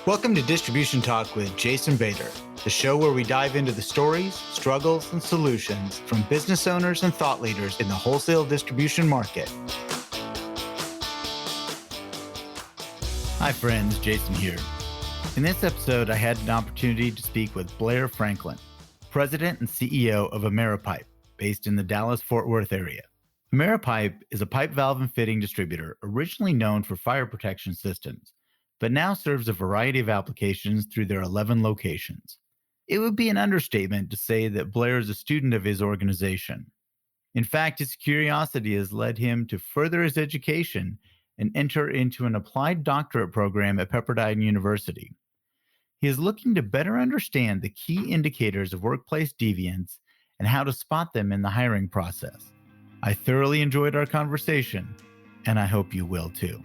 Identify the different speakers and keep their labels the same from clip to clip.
Speaker 1: Welcome to Distribution Talk with Jason Bader, the show where we dive into the stories, struggles, and solutions from business owners and thought leaders in the wholesale distribution market. Hi friends, Jason here. In this episode, I had an opportunity to speak with Blair Franklin, President and CEO of AmeriPipe, based in the Dallas-Fort Worth area. AmeriPipe is a pipe valve and fitting distributor originally known for fire protection systems, but now serves a variety of applications through their 11 locations. It would be an understatement to say that Blair is a student of his organization. In fact, his curiosity has led him to further his education and enter into an applied doctorate program at Pepperdine University. He is looking to better understand the key indicators of workplace deviance and how to spot them in the hiring process. I thoroughly enjoyed our conversation, and I hope you will too.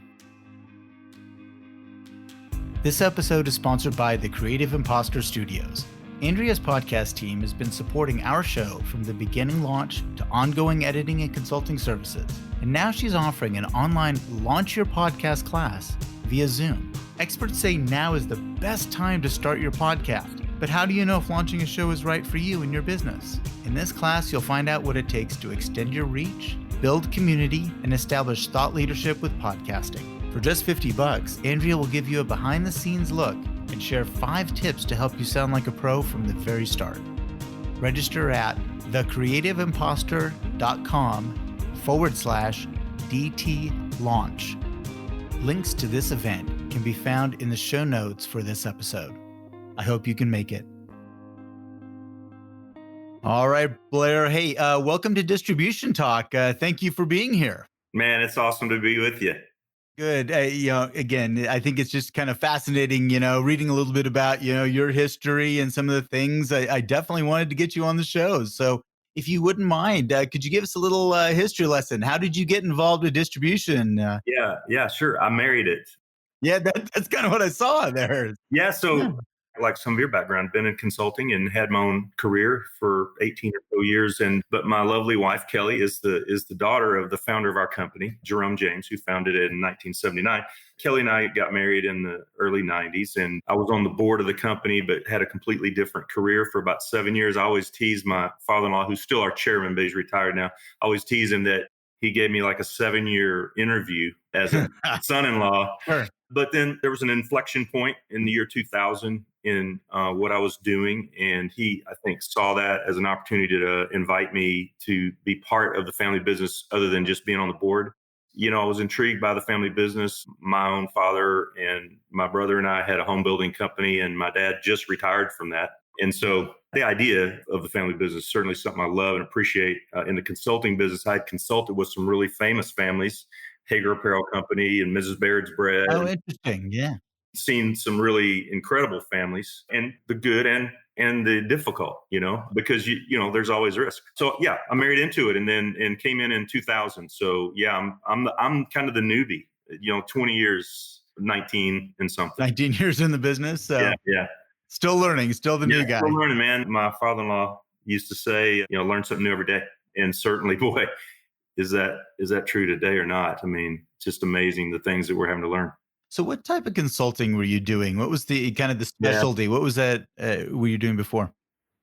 Speaker 1: This episode is sponsored by the Creative Imposter Studios. Andrea's podcast team has been supporting our show from the beginning launch to ongoing editing and consulting services. And now she's offering an online Launch Your Podcast class via Zoom. Experts say now is the best time to start your podcast. But how do you know if launching a show is right for you and your business? In this class, you'll find out what it takes to extend your reach, build community, and establish thought leadership with podcasting. For just $50, Andrea will give you a behind-the-scenes look and share 5 tips to help you sound like a pro from the very start. Register at thecreativeimposter.com/DT launch. Links to this event can be found in the show notes for this episode. I hope you can make it. All right, Blair. Hey, welcome to Distribution Talk. Thank you for being here.
Speaker 2: Man, it's awesome to be with you.
Speaker 1: Good. Again, I think it's just kind of fascinating, reading a little bit about, your history and some of the things. I definitely wanted to get you on the show. So if you wouldn't mind, could you give us a little history lesson? How did you get involved with distribution?
Speaker 2: Yeah, sure. I married it.
Speaker 1: Yeah, that's kind of what I saw there.
Speaker 2: Yeah, so like some of your background, been in consulting and had my own career for 18 or so years. But my lovely wife, Kelly, is the daughter of the founder of our company, Jerome James, who founded it in 1979. Kelly and I got married in the early 90s, and I was on the board of the company, but had a completely different career for about 7 years. I always tease my father-in-law, who's still our chairman, but he's retired now. I always tease him that he gave me like a 7-year interview as a son-in-law.
Speaker 1: Sure.
Speaker 2: But then there was an inflection point in the year 2000 in what I was doing. And he, I think, saw that as an opportunity to invite me to be part of the family business other than just being on the board. I was intrigued by the family business. My own father and my brother and I had a home building company, and my dad just retired from that. And so the idea of the family business is certainly something I love and appreciate. In the consulting business, I consulted with some really famous families, Hager Apparel Company and Mrs. Baird's Bread.
Speaker 1: Oh, interesting. Yeah.
Speaker 2: Seen some really incredible families, and the good and the difficult, because there's always risk. So yeah, I married into it and came in 2000. So yeah, I'm kind of the newbie, 20 years, 19 and something.
Speaker 1: 19 years in the business. So
Speaker 2: yeah.
Speaker 1: Still learning, still the new guy.
Speaker 2: Still learning, man. My father-in-law used to say, learn something new every day. And certainly, boy, is that true today or not? I mean, it's just amazing the things that we're having to learn.
Speaker 1: So what type of consulting were you doing? What was the kind of the specialty? Yeah. What was that were you doing before?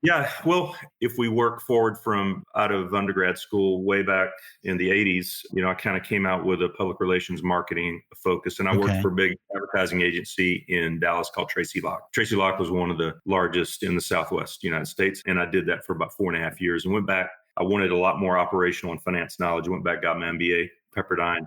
Speaker 2: Yeah, well, if we work forward from out of undergrad school way back in the 80s, I kind of came out with a public relations marketing focus. And I worked for a big advertising agency in Dallas called Tracy Locke. Tracy Locke was one of the largest in the Southwest United States. And I did that for about 4.5 years and went back. I wanted a lot more operational and finance knowledge. I went back, got my MBA, Pepperdine,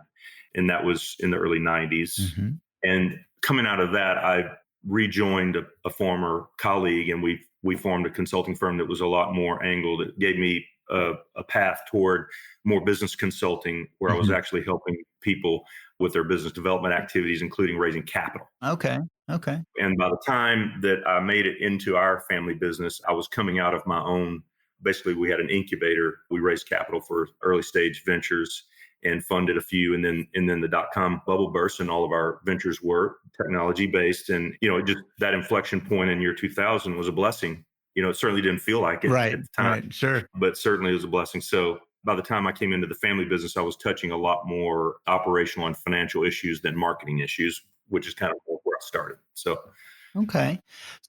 Speaker 2: and that was in the early 90s. Mm-hmm. And coming out of that, I rejoined a former colleague, and we formed a consulting firm that was a lot more angled. It gave me a path toward more business consulting, where I was actually helping people with their business development activities, including raising capital.
Speaker 1: Okay.
Speaker 2: And by the time that I made it into our family business, I was coming out of my own. Basically, we had an incubator. We raised capital for early stage ventures and funded a few. And then the .com bubble burst, and all of our ventures were technology based. And, just that inflection point in year 2000 was a blessing. It certainly didn't feel like it at the time,
Speaker 1: right, sure.
Speaker 2: But certainly it was a blessing. So by the time I came into the family business, I was touching a lot more operational and financial issues than marketing issues, which is kind of where I started. So
Speaker 1: Okay.
Speaker 2: It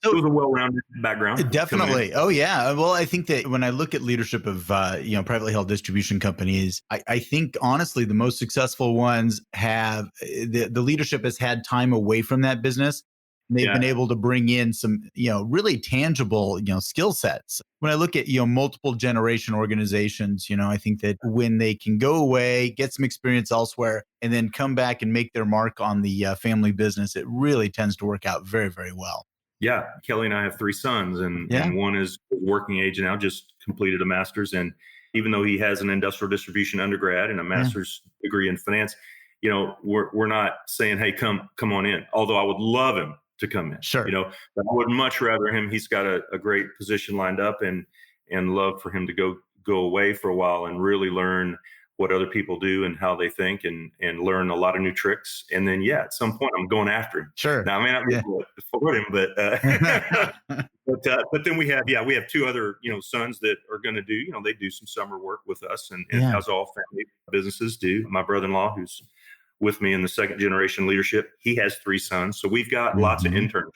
Speaker 1: So
Speaker 2: was a well-rounded background coming in.
Speaker 1: definitely. Oh yeah. Well, I think that when I look at leadership of privately held distribution companies, I think honestly the most successful ones have the leadership has had time away from that business. They've been
Speaker 2: Yeah.
Speaker 1: able to bring in some really tangible skill sets. When I look at multiple generation organizations, I think that when they can go away, get some experience elsewhere, and then come back and make their mark on the family business, it really tends to work out very, very well.
Speaker 2: Yeah. Kelly and I have three sons,
Speaker 1: Yeah.
Speaker 2: and one is working age now, just completed a master's. And even though he has an industrial distribution undergrad and a
Speaker 1: Yeah.
Speaker 2: master's degree in finance, we're not saying, hey, come on in. Although I would love him to come in,
Speaker 1: Sure.
Speaker 2: but I would much rather him. He's got a great position lined up, and love for him to go away for a while and really learn what other people do and how they think, and learn a lot of new tricks. And then, yeah, at some point I'm going after him.
Speaker 1: Sure.
Speaker 2: Now, I may not be able to afford him, but but then we have two other sons that are going to do they do some summer work with us, and
Speaker 1: Yeah.
Speaker 2: as all family businesses do. My brother-in-law, who's with me in the second generation leadership, he has three sons, so we've got lots of internships,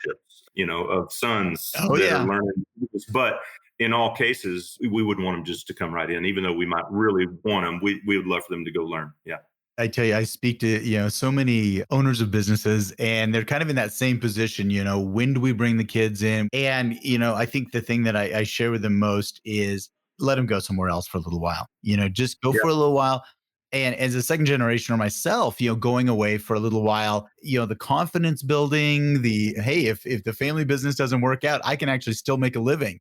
Speaker 2: of sons
Speaker 1: Oh,
Speaker 2: that
Speaker 1: yeah.
Speaker 2: are learning this. But in all cases, we wouldn't want them just to come right in, even though we might really want them. We would love for them to go learn. Yeah.
Speaker 1: I tell you, I speak to, so many owners of businesses, and they're kind of in that same position, when do we bring the kids in? And, I think the thing that I share with them most is let them go somewhere else for a little while, just go
Speaker 2: Yeah.
Speaker 1: for a little while. And as a second generationer myself, going away for a little while, the confidence building, hey, if the family business doesn't work out, I can actually still make a living.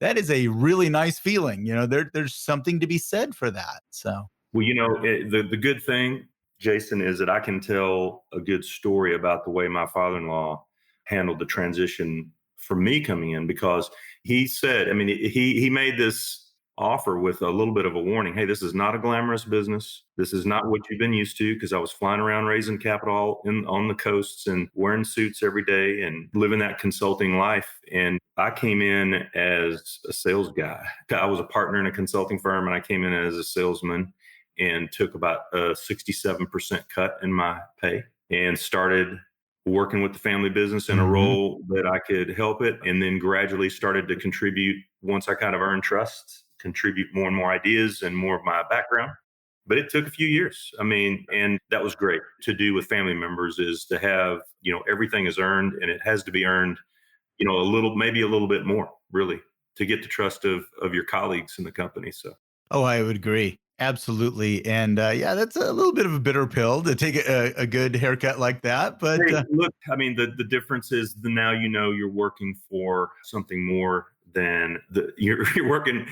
Speaker 1: That is a really nice feeling. There's something to be said for that. So.
Speaker 2: Well, the good thing, Jason, is that I can tell a good story about the way my father-in-law handled the transition for me coming in, because he said, I mean, he made this offer with a little bit of a warning. Hey, this is not a glamorous business. This is not what you've been used to, because I was flying around raising capital on the coasts and wearing suits every day and living that consulting life. And I came in as a sales guy. I was a partner in a consulting firm, and I came in as a salesman and took about a 67% cut in my pay, and started working with the family business in a role that I could help it. And then gradually started to contribute, once I kind of earned trust, contribute more and more ideas and more of my background. But it took a few years. I mean, and that was great to do with family members, is to have, everything is earned, and it has to be earned, maybe a little bit more, really, to get the trust of your colleagues in the company. So.
Speaker 1: Oh, I would agree. Absolutely. And yeah, that's a little bit of a bitter pill to take a good haircut like that. But
Speaker 2: Hey, look, I mean, the difference is now you're working for something more than you're working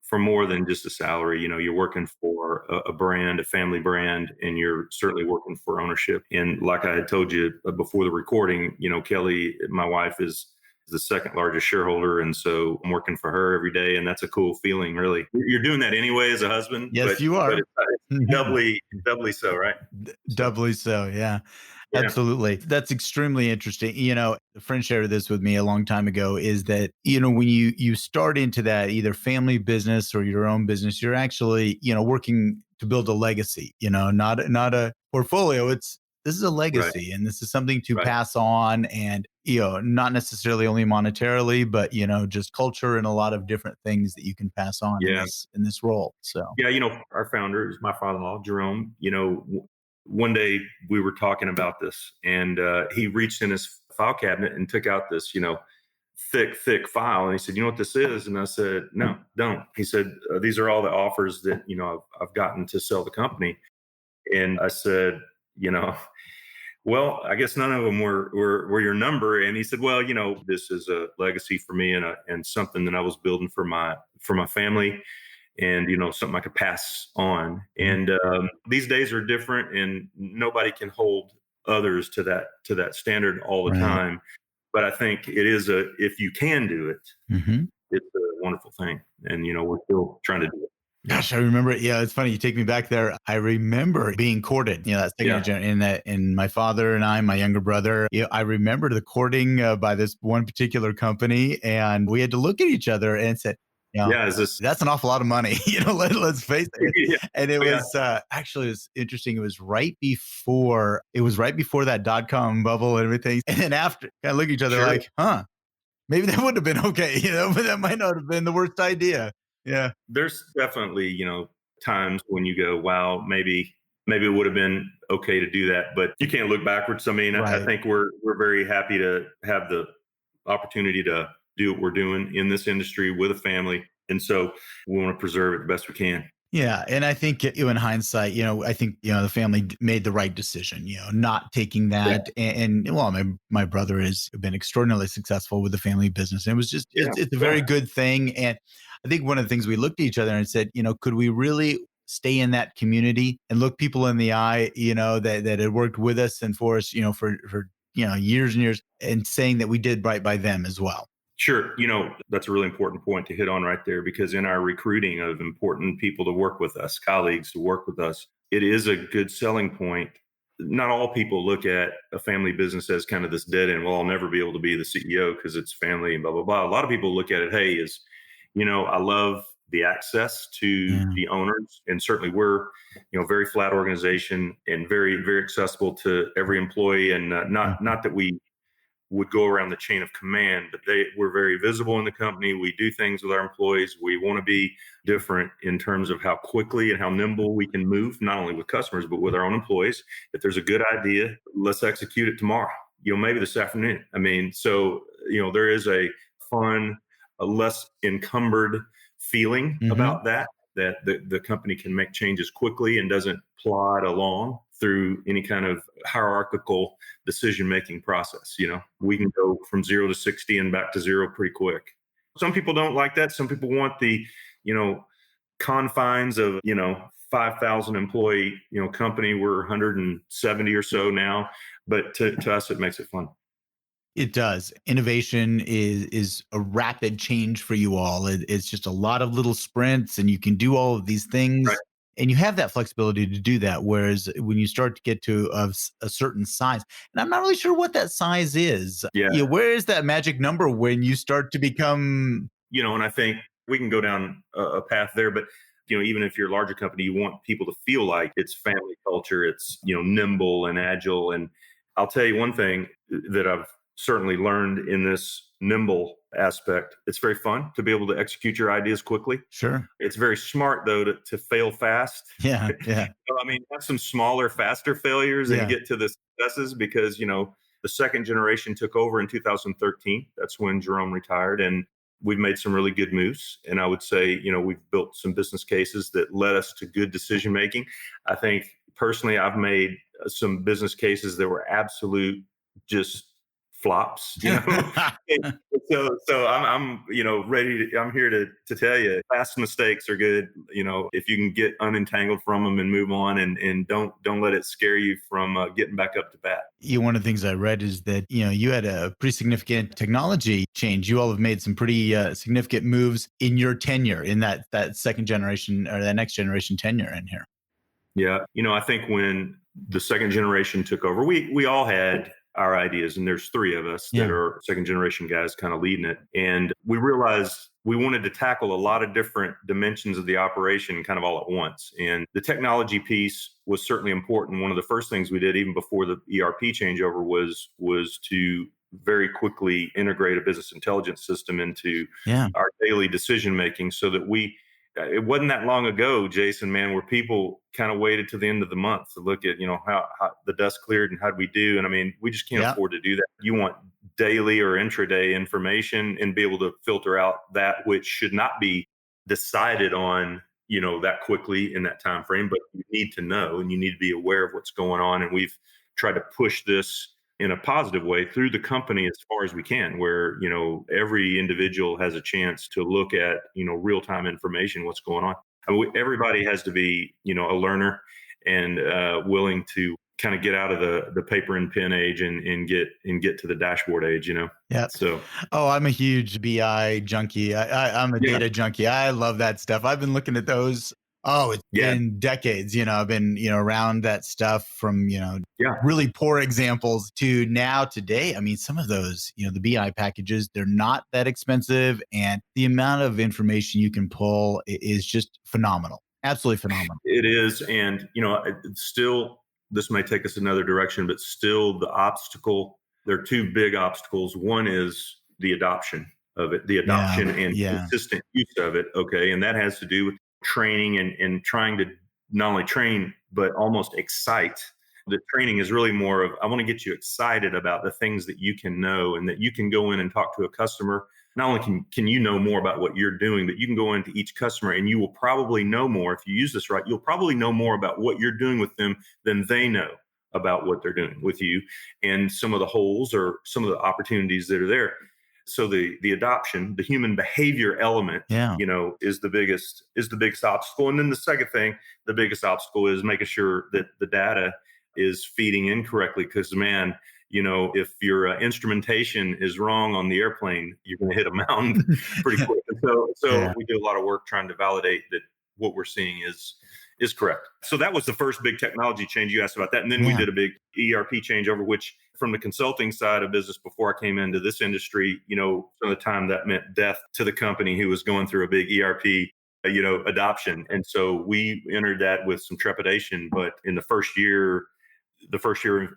Speaker 2: for more than just a salary. You're working for a brand, a family brand, and you're certainly working for ownership. And like I had told you before the recording, Kelly, my wife, is the second largest shareholder. And so I'm working for her every day. And that's a cool feeling, really. You're doing that anyway as a husband.
Speaker 1: Yes, you are.
Speaker 2: But it's doubly so, right?
Speaker 1: Doubly so. Yeah.
Speaker 2: Yeah.
Speaker 1: Absolutely. That's extremely interesting. A friend shared this with me a long time ago, is that, when you start into that either family business or your own business, you're actually, working to build a legacy, not a portfolio. This is a legacy, and this is something to pass on, and, not necessarily only monetarily, but, just culture and a lot of different things that you can pass on in this role. So,
Speaker 2: yeah, our founder is my father-in-law, Jerome. One day we were talking about this, and he reached in his file cabinet and took out this, thick file. And he said, "You know what this is?" And I said, "No, don't." He said, "These are all the offers that, I've gotten to sell the company." And I said, "Well, I guess none of them were your number." And he said, "Well, this is a legacy for me, and something that I was building for my family, and something I could pass on." And these days are different, and nobody can hold others to that standard all the time. But I think it is if you can do it, it's a wonderful thing, and we're still trying to do it.
Speaker 1: Gosh, I remember it. Yeah, it's funny. You take me back there. I remember being courted, that second and my father and I, my younger brother, I remember the courting by this one particular company, and we had to look at each other and said, You know,
Speaker 2: Yeah. Is this?
Speaker 1: that's an awful lot of money, let's face it.
Speaker 2: Yeah.
Speaker 1: And it
Speaker 2: Oh, yeah.
Speaker 1: was actually, it was interesting. It was right before that dot-com bubble and everything. And then after, kind of look at each other
Speaker 2: Sure.
Speaker 1: like, huh, maybe that would have been okay, but that might not have been the worst idea. Yeah.
Speaker 2: There's definitely, times when you go, wow, maybe it would have been okay to do that, but you can't look backwards. I mean, I
Speaker 1: Right.
Speaker 2: think we're very happy to have the opportunity to do what we're doing in this industry with a family. And so we want to preserve it the best we can.
Speaker 1: Yeah, and I think in hindsight, I think the family made the right decision, not taking
Speaker 2: Yeah.
Speaker 1: that. And well, my brother has been extraordinarily successful with the family business, and it was just
Speaker 2: Yeah.
Speaker 1: it's a
Speaker 2: Yeah.
Speaker 1: very good thing. And I think one of the things we looked at each other and said, could we really stay in that community and look people in the eye, that had worked with us and for us, for years and years, and saying that we did right by them as well.
Speaker 2: Sure. That's a really important point to hit on right there because in our recruiting of important people to work with us, colleagues to work with us, it is a good selling point. Not all people look at a family business as kind of this dead end. Well, I'll never be able to be the CEO because it's family and blah, blah, blah. A lot of people look at it, hey, I love the access to
Speaker 1: Yeah.
Speaker 2: the owners. And certainly we're, very flat organization and very, very accessible to every employee. And not that we would go around the chain of command, but we're very visible in the company. We do things with our employees. We want to be different in terms of how quickly and how nimble we can move, not only with customers, but with our own employees. If there's a good idea, let's execute it tomorrow, maybe this afternoon. I mean, so, there is a fun, a less encumbered feeling
Speaker 1: Hmm.
Speaker 2: about that the company can make changes quickly and doesn't plod along through any kind of hierarchical decision-making process. We can go from 0 to 60 and back to 0 pretty quick. Some people don't like that. Some people want the, you know, confines of, 5,000 employee, company. We're 170 or so now, but to us, it makes it fun.
Speaker 1: It does. Innovation is a rapid change for you all. It's just a lot of little sprints, and you can do all of these
Speaker 2: Right.
Speaker 1: things, and you have that flexibility to do that. Whereas when you start to get to a certain size, and I'm not really sure what that size is.
Speaker 2: Yeah.
Speaker 1: Where is that magic number when you start to become?
Speaker 2: And I think we can go down a path there, but even if you're a larger company, you want people to feel like it's family culture, it's nimble and agile. And I'll tell you one thing that I've certainly learned in this nimble aspect: it's very fun to be able to execute your ideas quickly.
Speaker 1: Sure.
Speaker 2: It's very smart though to fail fast.
Speaker 1: Yeah. Yeah.
Speaker 2: I mean, have some smaller, faster failures and
Speaker 1: Yeah.
Speaker 2: get to the successes because the second generation took over in 2013. That's when Jerome retired, and we've made some really good moves. And I would say, we've built some business cases that led us to good decision making. I think personally, I've made some business cases that were absolute just flops. And so I'm ready to, I'm here to tell you, past mistakes are good. If you can get unentangled from them and move on, and don't let it scare you from getting back up to bat.
Speaker 1: One of the things I read is that you had a pretty significant technology change. You all have made some pretty significant moves in your tenure, in that second generation or that next generation tenure in here.
Speaker 2: Yeah. I think when the second generation took over, we all had our ideas, and there's three of us that
Speaker 1: Yeah.
Speaker 2: are second generation guys kind of leading it. And we realized we wanted to tackle a lot of different dimensions of the operation kind of all at once. And the technology piece was certainly important. One of the first things we did, even before the ERP changeover, was to very quickly integrate a business intelligence system into
Speaker 1: Yeah.
Speaker 2: our daily decision making, so that it wasn't that long ago, Jason, man, where people kind of waited to the end of the month to look at, how the dust cleared and how'd we do. And I mean, we just can't
Speaker 1: Yeah.
Speaker 2: afford to do that. You want daily or intraday information and be able to filter out that which should not be decided on, that quickly in that time frame, but you need to know and you need to be aware of what's going on. And we've tried to push this in a positive way through the company as far as we can, where every individual has a chance to look at real-time information, what's going on. I mean, everybody has to be a learner and willing to kind of get out of the paper and pen age and get to the dashboard age.
Speaker 1: Yeah.
Speaker 2: So
Speaker 1: Oh, I'm a huge BI junkie. I'm a
Speaker 2: yeah.
Speaker 1: data junkie. I love that stuff. I've been looking at those Oh, it's
Speaker 2: Yeah.
Speaker 1: been decades. I've been, around that stuff from,
Speaker 2: Yeah.
Speaker 1: really poor examples to now today. I mean, some of those, the BI packages, they're not that expensive. And the amount of information you can pull is just phenomenal. Absolutely phenomenal.
Speaker 2: It is. And, it's still, this may take us another direction, but still the obstacle, there are two big obstacles. One is the adoption of it, the adoption and consistent use of it. Okay. And that has to do with training and trying to not only train, but almost excite. The training is really more of, I want to get you excited about the things that you can know and that you can go in and talk to a customer. Not only can you know more about what you're doing, but you can go into each customer and you will probably know more. If you use this right, you'll probably know more about what you're doing with them than they know about what they're doing with you and some of the holes or some of the opportunities that are there. So the adoption, the human behavior element, is the biggest obstacle. And then the second thing, the biggest obstacle is making sure that the data is feeding in correctly. Because man, if your instrumentation is wrong on the airplane, you're going to hit a mountain pretty quick. And so we do a lot of work trying to validate that what we're seeing is correct. So that was the first big technology change. You asked about that. And then we did a big ERP changeover, which from the consulting side of business before I came into this industry, some of the time that meant death to the company who was going through a big ERP adoption. And so we entered that with some trepidation. But in the first year of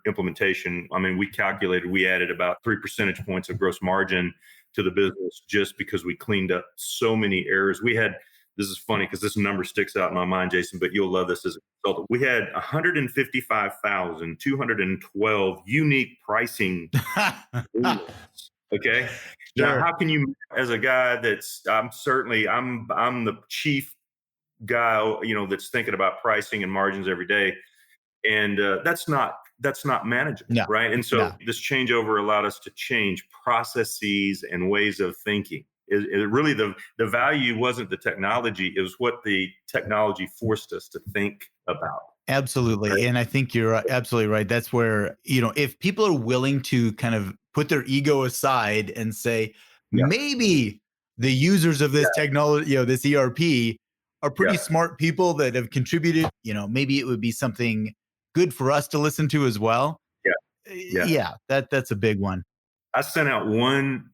Speaker 2: implementation, I mean, we calculated we added about 3 percentage points of gross margin to the business just because we cleaned up so many errors. This is funny because this number sticks out in my mind, Jason, but you'll love this as a consultant. We had 155,212 unique pricing rules. Okay. Sure. Now, how can you, as a guy I'm the chief guy, that's thinking about pricing and margins every day. And that's not manageable, right? And so this changeover allowed us to change processes and ways of thinking. It really, the value wasn't the technology, it was what the technology forced us to think about.
Speaker 1: Absolutely. Right? And I think you're absolutely right. That's where, if people are willing to kind of put their ego aside and say, maybe the users of this technology, this ERP are pretty smart people that have contributed, maybe it would be something good for us to listen to as well. That's a big one.
Speaker 2: I sent out one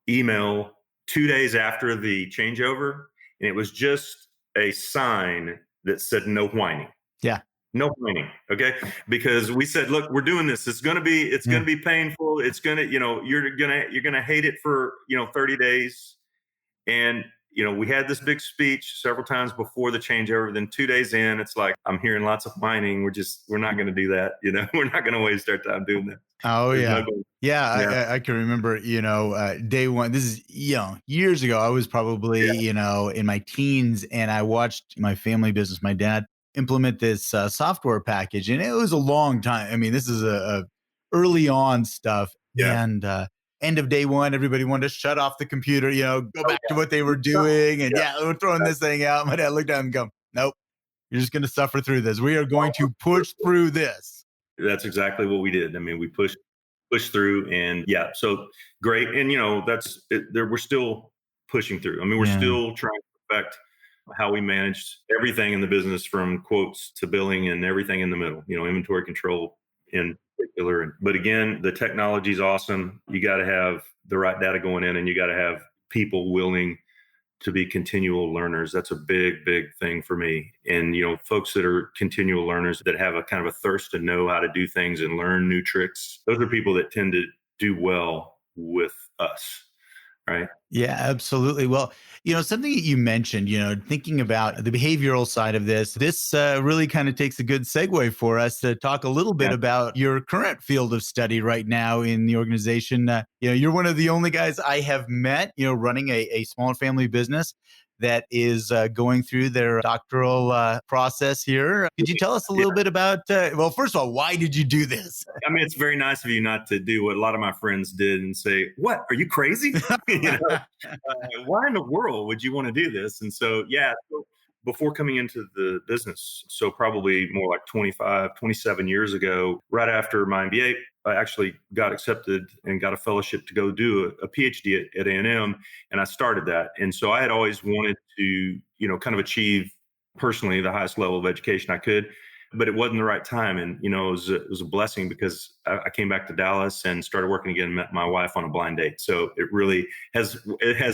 Speaker 2: email 2 days after the changeover, and it was just a sign that said no whining. No whining. Okay. Because we said, look, we're doing this. It's going to be painful. It's going to, you're going to hate it for, 30 days. And, we had this big speech several times before the changeover. Then 2 days in, it's like, I'm hearing lots of whining. We're not going to do that. We're not going to waste our time doing that.
Speaker 1: Oh, yeah. I can remember, day one, this is, years ago, I was probably, in my teens, and I watched my family business, my dad implement this software package. And it was a long time. I mean, this is a early on stuff. And end of day one, everybody wanted to shut off the computer, go back to what they were doing. And we're throwing this thing out. My dad looked at him and go, nope, you're just going to suffer through this. We are going to push through this.
Speaker 2: That's exactly what we did. I mean, we pushed through, and so great. And that's it, we're still pushing through. I mean, we're still trying to perfect how we managed everything in the business, from quotes to billing and everything in the middle, inventory control in particular. But again, the technology is awesome. You got to have the right data going in, and you got to have people willing to be continual learners. That's a big, big thing for me. And, folks that are continual learners that have a kind of a thirst to know how to do things and learn new tricks, those are people that tend to do well with us. Right.
Speaker 1: Yeah, absolutely. Well, something that you mentioned, thinking about the behavioral side of this really kind of takes a good segue for us to talk a little bit about your current field of study right now in the organization. You're one of the only guys I have met, running a small family business that is going through their doctoral process here. Could you tell us a little bit about, well, first of all, why did you do this?
Speaker 2: I mean, it's very nice of you not to do what a lot of my friends did and say, what, are you crazy? Why in the world would you want to do this? And so, so before coming into the business, so probably more like 27 years ago, right after my MBA, I actually got accepted and got a fellowship to go do a PhD at A&M, and I started that. And so I had always wanted to, kind of achieve personally the highest level of education I could, but it wasn't the right time. And, it was a blessing because I came back to Dallas and started working again, and met my wife on a blind date. So it has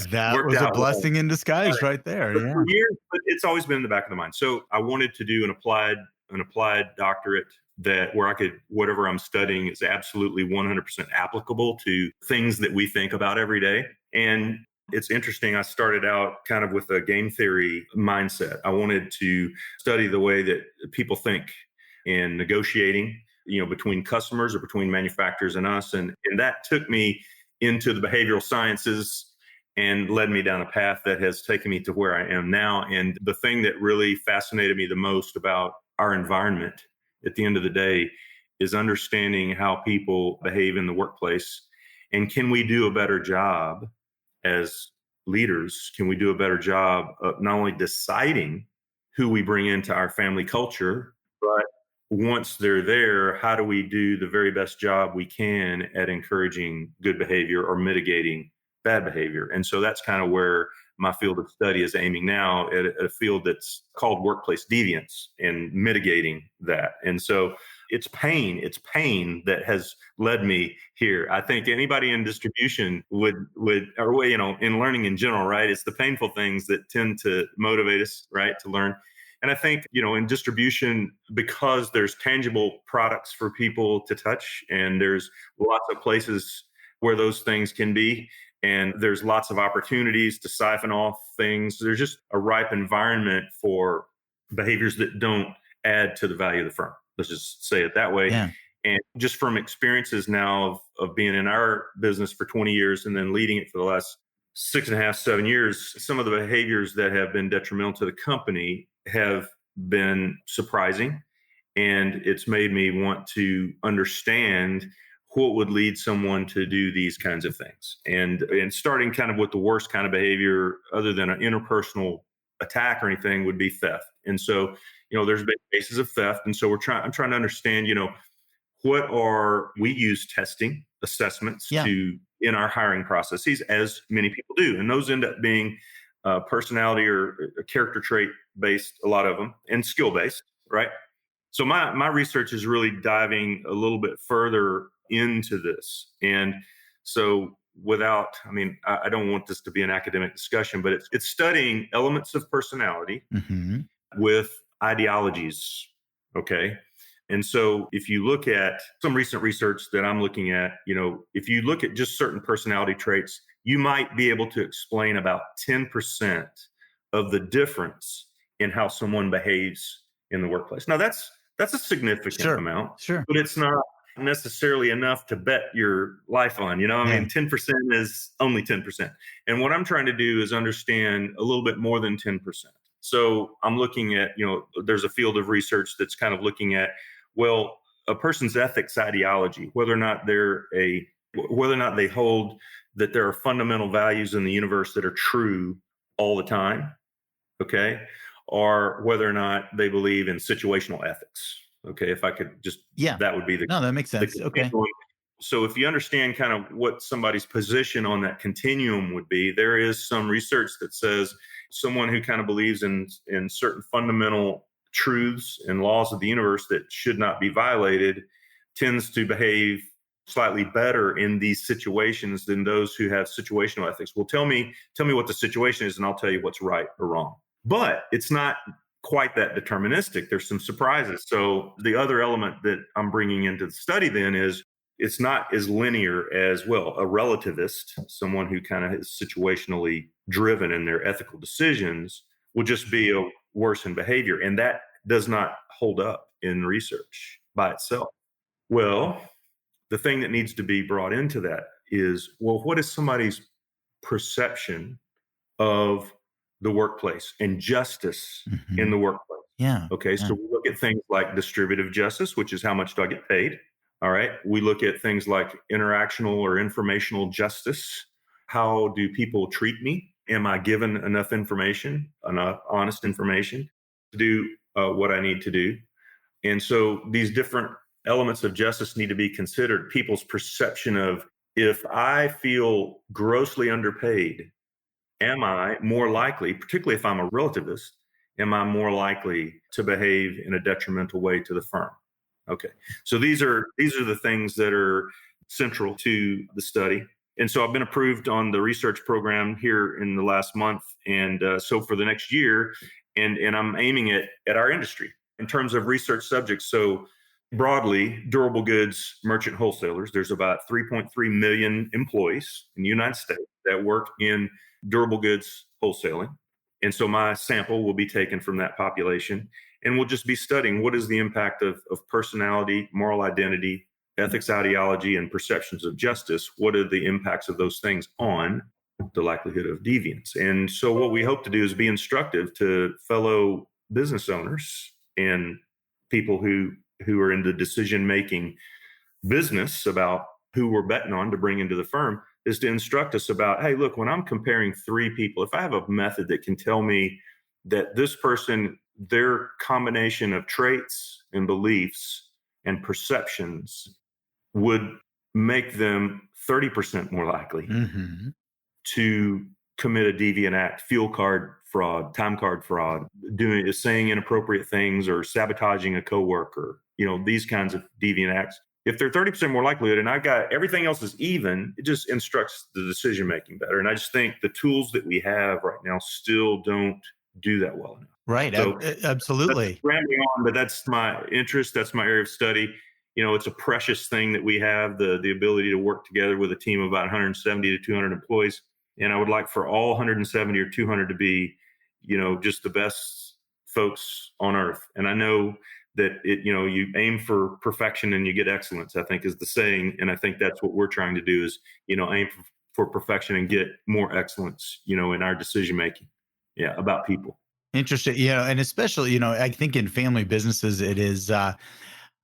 Speaker 1: That
Speaker 2: worked
Speaker 1: was a
Speaker 2: out well
Speaker 1: blessing in disguise right there.
Speaker 2: for
Speaker 1: Yeah.
Speaker 2: years, but it's always been in the back of the mind. So I wanted to do an applied doctorate that where I could, whatever I'm studying is absolutely 100% applicable to things that we think about every day. And it's interesting. I started out kind of with a game theory mindset. I wanted to study the way that people think in negotiating, between customers or between manufacturers and us. And that took me into the behavioral sciences and led me down a path that has taken me to where I am now. And the thing that really fascinated me the most about our environment at the end of the day is understanding how people behave in the workplace. And can we do a better job as leaders? Can we do a better job of not only deciding who we bring into our family culture, but once they're there, how do we do the very best job we can at encouraging good behavior or mitigating bad behavior? And so that's kind of where my field of study is aiming now, at a field that's called workplace deviance and mitigating that. And so it's pain that has led me here. I think anybody in distribution would, or, in learning in general, right? It's the painful things that tend to motivate us, right, to learn. And I think, in distribution, because there's tangible products for people to touch, and there's lots of places where those things can be, and there's lots of opportunities to siphon off things. There's just a ripe environment for behaviors that don't add to the value of the firm. Let's just say it that way.
Speaker 1: Yeah.
Speaker 2: And just from experiences now of being in our business for 20 years and then leading it for the last 6.5, 7 years, some of the behaviors that have been detrimental to the company have been surprising. And it's made me want to understand what would lead someone to do these kinds of things. And starting kind of with the worst kind of behavior, other than an interpersonal attack or anything, would be theft. And so, there's been cases of theft. And so I'm trying to understand, we use testing assessments in our hiring processes, as many people do. And those end up being personality or character trait based, a lot of them, and skill based, right? So my research is really diving a little bit further into this. And so I don't want this to be an academic discussion, but it's studying elements of personality with ideologies. Okay. And so if you look at some recent research that I'm looking at, if you look at just certain personality traits, you might be able to explain about 10% of the difference in how someone behaves in the workplace. Now that's a significant amount, but it's not necessarily enough to bet your life on. 10% is only 10%. And what I'm trying to do is understand a little bit more than 10%. So I'm looking at, there's a field of research that's kind of looking at, well, a person's ethics ideology, whether or not they hold that there are fundamental values in the universe that are true all the time, okay, or whether or not they believe in situational ethics. Okay, if I could just, that would be
Speaker 1: that makes sense. Okay.
Speaker 2: So if you understand kind of what somebody's position on that continuum would be, there is some research that says someone who kind of believes in certain fundamental truths and laws of the universe that should not be violated tends to behave slightly better in these situations than those who have situational ethics. Well, tell me what the situation is, and I'll tell you what's right or wrong. But it's not quite that deterministic. There's some surprises. So the other element that I'm bringing into the study then is it's not as linear as, well, a relativist, someone who kind of is situationally driven in their ethical decisions, will just be a worse in behavior. And that does not hold up in research by itself. Well, the thing that needs to be brought into that is, well, what is somebody's perception of the workplace and justice in the workplace?
Speaker 1: Yeah.
Speaker 2: Okay. So we look at things like distributive justice, which is how much do I get paid? All right. We look at things like interactional or informational justice. How do people treat me? Am I given enough information, enough honest information to do what I need to do? And so these different elements of justice need to be considered. People's perception of, if I feel grossly underpaid, am I more likely, particularly if I'm a relativist, am I more likely to behave in a detrimental way to the firm? Okay. So these are the things that are central to the study. And so I've been approved on the research program here in the last month. And so for the next year, and I'm aiming it at our industry in terms of research subjects. So broadly, durable goods merchant wholesalers, there's about 3.3 million employees in the United States that work in durable goods wholesaling. And so my sample will be taken from that population, and we'll just be studying what is the impact of personality, moral identity, ethics, ideology, and perceptions of justice. What are the impacts of those things on the likelihood of deviance? And so what we hope to do is be instructive to fellow business owners and people who are in the decision-making business about who we're betting on to bring into the firm, is to instruct us about, hey, look, when I'm comparing three people, if I have a method that can tell me that this person, their combination of traits and beliefs and perceptions would make them 30% more likely to commit a deviant act, fuel card fraud, time card fraud, saying inappropriate things or sabotaging a coworker, these kinds of deviant acts. If they're 30% more likelihood and I've got everything else is even, it just instructs the decision making better. And I just think the tools that we have right now still don't do that well enough.
Speaker 1: Right.
Speaker 2: So
Speaker 1: absolutely.
Speaker 2: That's rambling on, but that's my interest. That's my area of study. It's a precious thing that we have, the ability to work together with a team of about 170 to 200 employees. And I would like for all 170 or 200 to be, just the best folks on earth. And I know that you aim for perfection and you get excellence, I think is the saying. And I think that's what we're trying to do is, aim for perfection and get more excellence, in our decision-making. Yeah. About people.
Speaker 1: Interesting. And especially, I think in family businesses, it is, I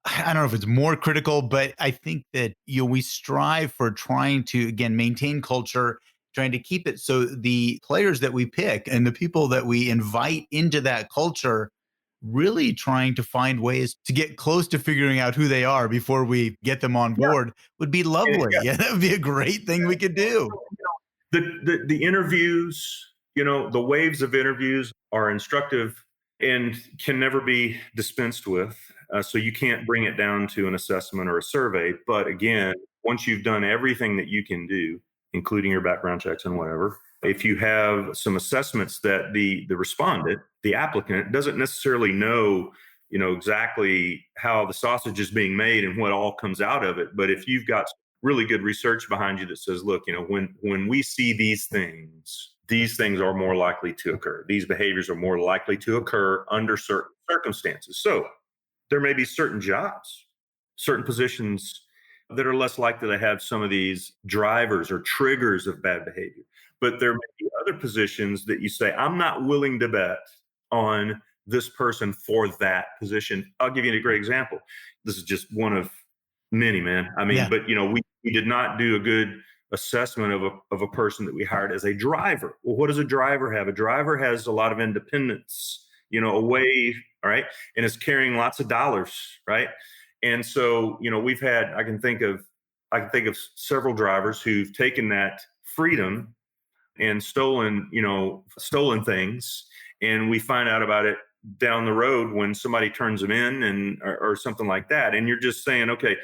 Speaker 1: don't know if it's more critical, but I think that, we strive for trying to, again, maintain culture, trying to keep it so the players that we pick and the people that we invite into that culture, really trying to find ways to get close to figuring out who they are before we get them on board would be lovely. Yeah, that would be a great thing we could do.
Speaker 2: The interviews, the waves of interviews are instructive and can never be dispensed with. So you can't bring it down to an assessment or a survey. But again, once you've done everything that you can do, including your background checks and whatever, if you have some assessments that the respondent, the applicant, doesn't necessarily know, exactly how the sausage is being made and what all comes out of it. But if you've got really good research behind you that says, look, when we see these things are more likely to occur. These behaviors are more likely to occur under certain circumstances. So there may be certain jobs, certain positions that are less likely to have some of these drivers or triggers of bad behavior. But there may be other positions that you say, I'm not willing to bet on this person for that position. I'll give you a great example. This is just one of many, man. I mean, but we did not do a good assessment of a person that we hired as a driver. Well, what does a driver have? A driver has a lot of independence, away, all right, and is carrying lots of dollars, right? And so, we've had, I can think of several drivers who've taken that freedom and stolen things. And we find out about it down the road when somebody turns them in or something like that. And you're just saying, okay,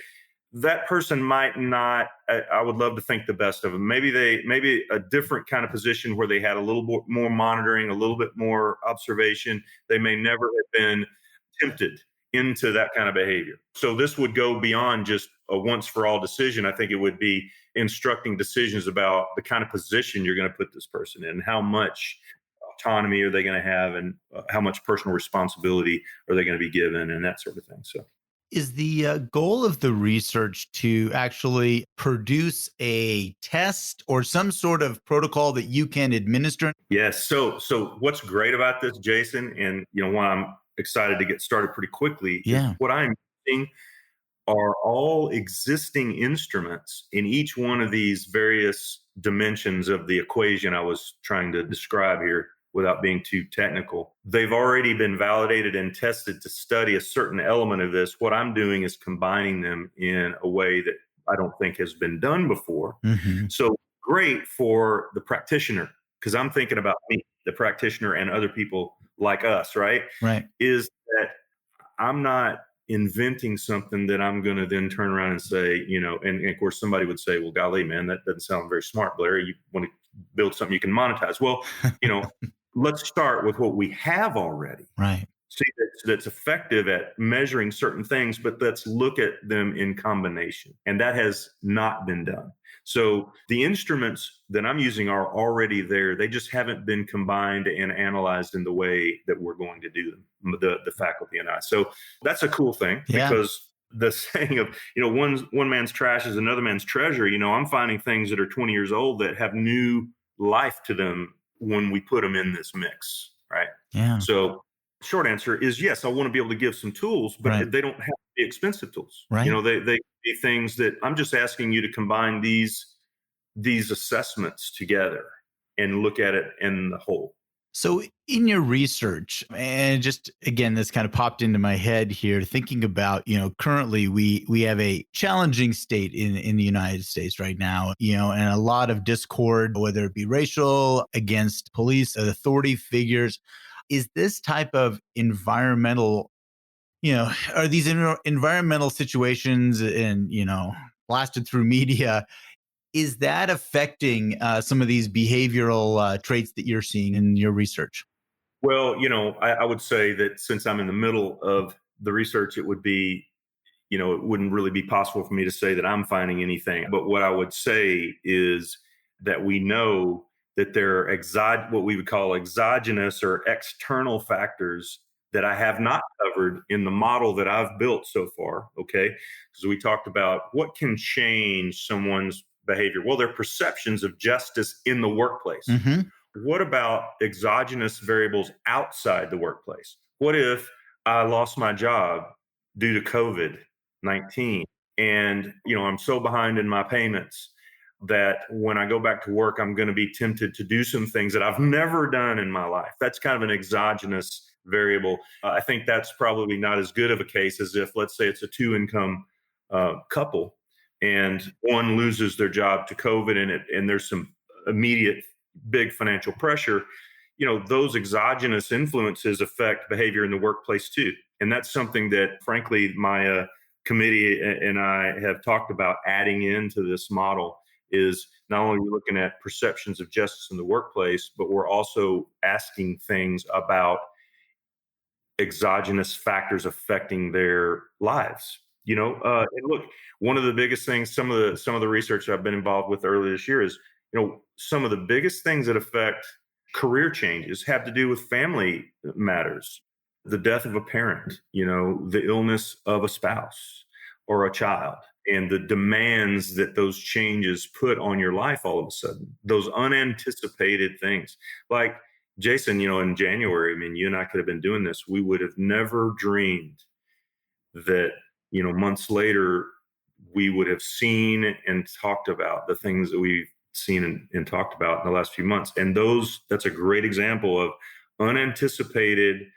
Speaker 2: that person might not, I would love to think the best of them. Maybe a different kind of position where they had a little bit more monitoring, a little bit more observation. They may never have been tempted into that kind of behavior. So this would go beyond just a once for all decision. I think it would be instructing decisions about the kind of position you're going to put this person in, how much autonomy are they going to have, and how much personal responsibility are they going to be given, and that sort of thing. So
Speaker 1: is the goal of the research to actually produce a test or some sort of protocol that you can administer?
Speaker 2: Yes. So what's great about this, Jason, and why I'm excited to get started pretty quickly. What I'm using are all existing instruments in each one of these various dimensions of the equation I was trying to describe here without being too technical. They've already been validated and tested to study a certain element of this. What I'm doing is combining them in a way that I don't think has been done before. So great for the practitioner, because I'm thinking about me, the practitioner, and other people like us, right?
Speaker 1: Right.
Speaker 2: Is that I'm not inventing something that I'm going to then turn around and say, and of course somebody would say, well, golly, man, that doesn't sound very smart, Blair. You want to build something you can monetize. Well, let's start with what we have already.
Speaker 1: Right.
Speaker 2: See, that's effective at measuring certain things, but let's look at them in combination. And that has not been done. So the instruments that I'm using are already there. They just haven't been combined and analyzed in the way that we're going to do them, the faculty and I. So that's a cool thing, because the saying of, one man's trash is another man's treasure. I'm finding things that are 20 years old that have new life to them when we put them in this mix. Right.
Speaker 1: Yeah.
Speaker 2: So short answer is yes, I want to be able to give some tools, but they don't have to be expensive tools.
Speaker 1: Right.
Speaker 2: They be things that I'm just asking you to combine these assessments together and look at it in the whole.
Speaker 1: So in your research, and just again, this kind of popped into my head here, thinking about, currently we have a challenging state in the United States right now, and a lot of discord, whether it be racial, against police, authority figures. Is this type of environmental, are these environmental situations and, blasted through media, is that affecting some of these behavioral traits that you're seeing in your research?
Speaker 2: Well, I would say that since I'm in the middle of the research, it would be, it wouldn't really be possible for me to say that I'm finding anything. But what I would say is that we know that there are what we would call exogenous or external factors that I have not covered in the model that I've built so far. Okay. Because we talked about what can change someone's behavior. Well, their perceptions of justice in the workplace.
Speaker 1: Mm-hmm.
Speaker 2: What about exogenous variables outside the workplace? What if I lost my job due to COVID-19 and, I'm so behind in my payments that when I go back to work, I'm going to be tempted to do some things that I've never done in my life. That's kind of an exogenous variable. I think that's probably not as good of a case as if, let's say, it's a two-income couple and one loses their job to COVID and there's some immediate big financial pressure. Those exogenous influences affect behavior in the workplace too. And that's something that, frankly, my committee and I have talked about adding into this model. Is not only we're looking at perceptions of justice in the workplace, but we're also asking things about exogenous factors affecting their lives. And look, one of the biggest things, some of the research I've been involved with earlier this year is, some of the biggest things that affect career changes have to do with family matters, the death of a parent, the illness of a spouse or a child, and the demands that those changes put on your life all of a sudden, those unanticipated things. Like, Jason, in January, I mean, you and I could have been doing this. We would have never dreamed that, months later, we would have seen and talked about the things that we've seen and talked about in the last few months. And that's a great example of unanticipated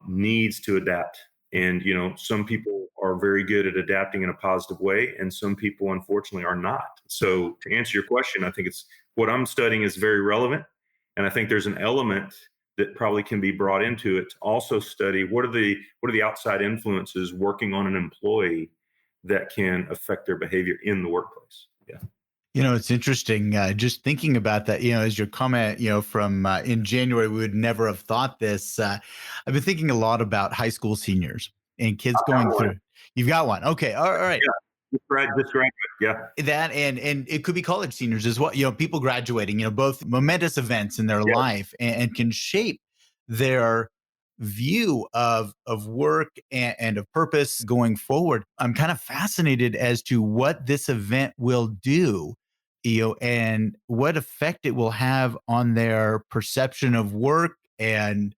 Speaker 2: needs to adapt. And, some people are very good at adapting in a positive way, and some people, unfortunately, are not. So to answer your question, I think what I'm studying is very relevant. And I think there's an element that probably can be brought into it to also study what are the outside influences working on an employee that can affect their behavior in the workplace. Yeah.
Speaker 1: It's interesting, just thinking about that, as your comment, from in January, we would never have thought this. I've been thinking a lot about high school seniors and kids going through. You've got one. Okay. All right.
Speaker 2: Yeah. Just graduate. Yeah.
Speaker 1: That and it could be college seniors as well. People graduating, both momentous events in their life and can shape their view of work and of purpose going forward. I'm kind of fascinated as to what this event will do, and what effect it will have on their perception of work and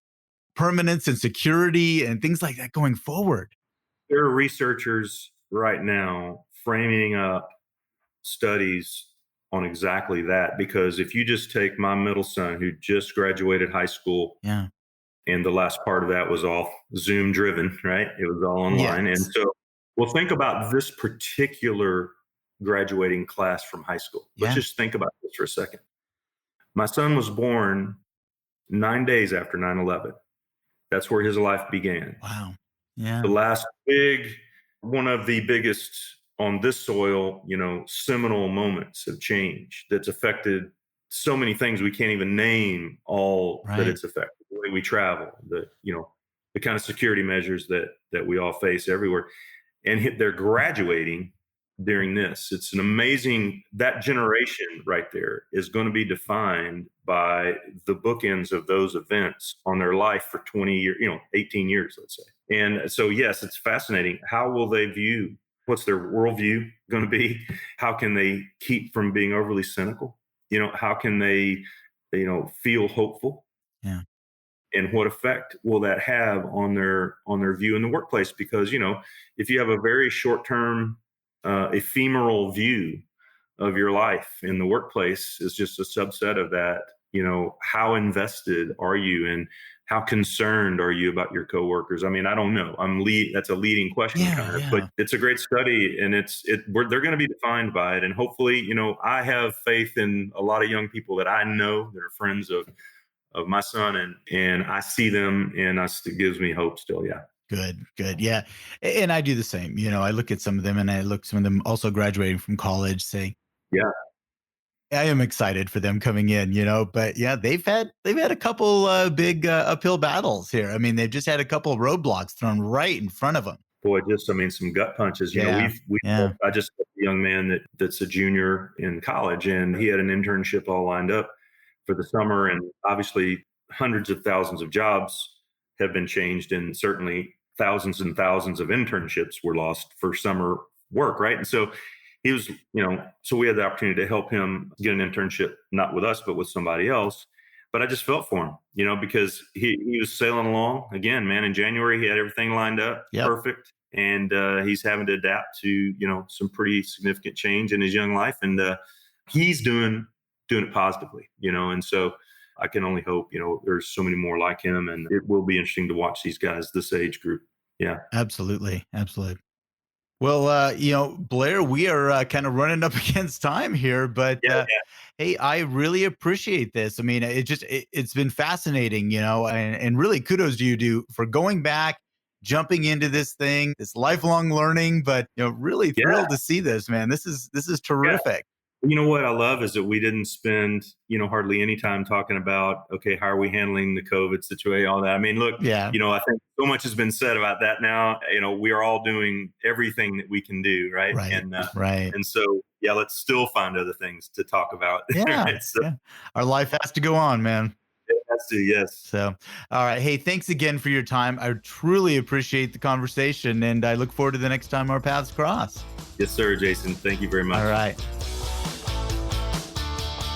Speaker 1: permanence and security and things like that going forward.
Speaker 2: There are researchers right now framing up studies on exactly that, because if you just take my middle son who just graduated high school, and the last part of that was all Zoom driven, right? It was all online.
Speaker 1: Yes.
Speaker 2: And so, well, think about this particular graduating class from high school. Let's just think about this for a second. My son was born 9 days after 9/11. That's where his life began.
Speaker 1: Wow. Yeah.
Speaker 2: The last one of the biggest on this soil, seminal moments of change that's affected so many things we can't even name all that it's affected. The way we travel, the kind of security measures that we all face everywhere. And they're graduating during this. It's an amazing, that generation right there is going to be defined by the bookends of those events on their life for 20 years, 18 years, let's say. And so, yes, it's fascinating. How will they view, what's their worldview going to be? How can they keep from being overly cynical? How can they, feel hopeful?
Speaker 1: Yeah.
Speaker 2: And what effect will that have on their view in the workplace? Because, if you have a very short-term, ephemeral view of your life in the workplace is just a subset of that, how invested are you and how concerned are you about your coworkers? I mean, I don't know. That's a leading question, but it's a great study, and they're going to be defined by it. And hopefully, I have faith in a lot of young people that I know that are friends of my son, and I see them, and it gives me hope still. Yeah.
Speaker 1: Good. Yeah. And I do the same. I look at some of them, and I look some of them also graduating from college saying,
Speaker 2: yeah,
Speaker 1: I am excited for them coming in, but yeah, they've had a couple big uphill battles here. I mean, they've just had a couple of roadblocks thrown right in front of them.
Speaker 2: Boy, some gut punches. I just met a young man that's a junior in college, and he had an internship all lined up for the summer. And obviously hundreds of thousands of jobs have been changed, and certainly thousands and thousands of internships were lost for summer work. Right. And so he was, so we had the opportunity to help him get an internship, not with us, but with somebody else. But I just felt for him, because he was sailing along again, man. In January, he had everything lined up perfect. And he's having to adapt to, some pretty significant change in his young life. And he's doing it positively, and so I can only hope, there's so many more like him, and it will be interesting to watch these guys, this age group. Yeah.
Speaker 1: Absolutely. Well, Blair, we are kind of running up against time here, but hey, I really appreciate this. I mean, it's been fascinating, and really kudos to you for going back, jumping into this thing, this lifelong learning, but really thrilled to see this, man. This is terrific.
Speaker 2: Yeah. You know what I love is that we didn't spend, hardly any time talking about, okay, how are we handling the COVID situation, all that. I mean, look, I think so much has been said about that now. We are all doing everything that we can do, right? And so, let's still find other things to talk about.
Speaker 1: Right? Our life has to go on, man.
Speaker 2: It has to, yes.
Speaker 1: So, all right. Hey, thanks again for your time. I truly appreciate the conversation, and I look forward to the next time our paths cross.
Speaker 2: Yes, sir, Jason. Thank you very much.
Speaker 1: All right.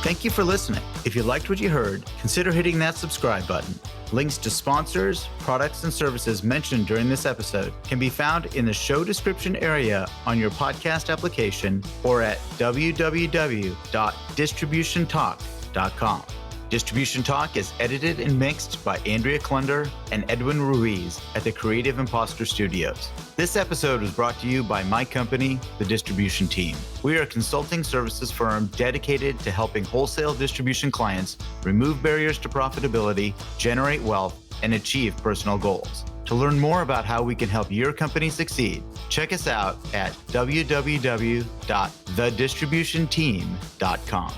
Speaker 1: Thank you for listening. If you liked what you heard, consider hitting that subscribe button. Links to sponsors, products, and services mentioned during this episode can be found in the show description area on your podcast application or at www.distributiontalk.com. Distribution Talk is edited and mixed by Andrea Klunder and Edwin Ruiz at the Creative Imposter Studios. This episode was brought to you by my company, The Distribution Team. We are a consulting services firm dedicated to helping wholesale distribution clients remove barriers to profitability, generate wealth, and achieve personal goals. To learn more about how we can help your company succeed, check us out at www.thedistributionteam.com.